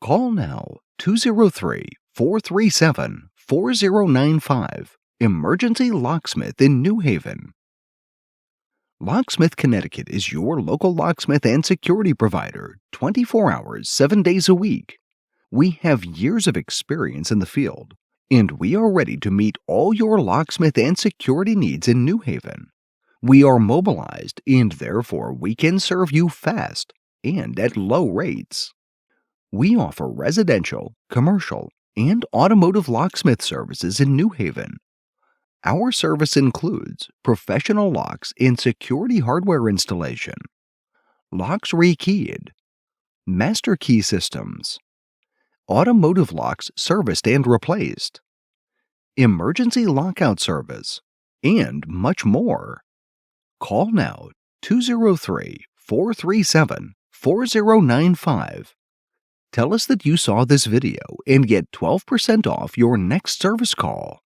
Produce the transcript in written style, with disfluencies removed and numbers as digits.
Call now 203-437-4095. Emergency Locksmith in New Haven. Locksmith, Connecticut is your local locksmith and security provider 24 hours, 7 days a week. We have years of experience in the field, and we are ready to meet all your locksmith and security needs in New Haven. We are mobilized, and therefore we can serve you fast and at low rates. We offer residential, commercial, and automotive locksmith services in New Haven. Our service includes professional locks and security hardware installation, locks rekeyed, master key systems, automotive locks serviced and replaced, emergency lockout service, and much more. Call now 203-437-4095. Tell us that you saw this video and get 12% off your next service call.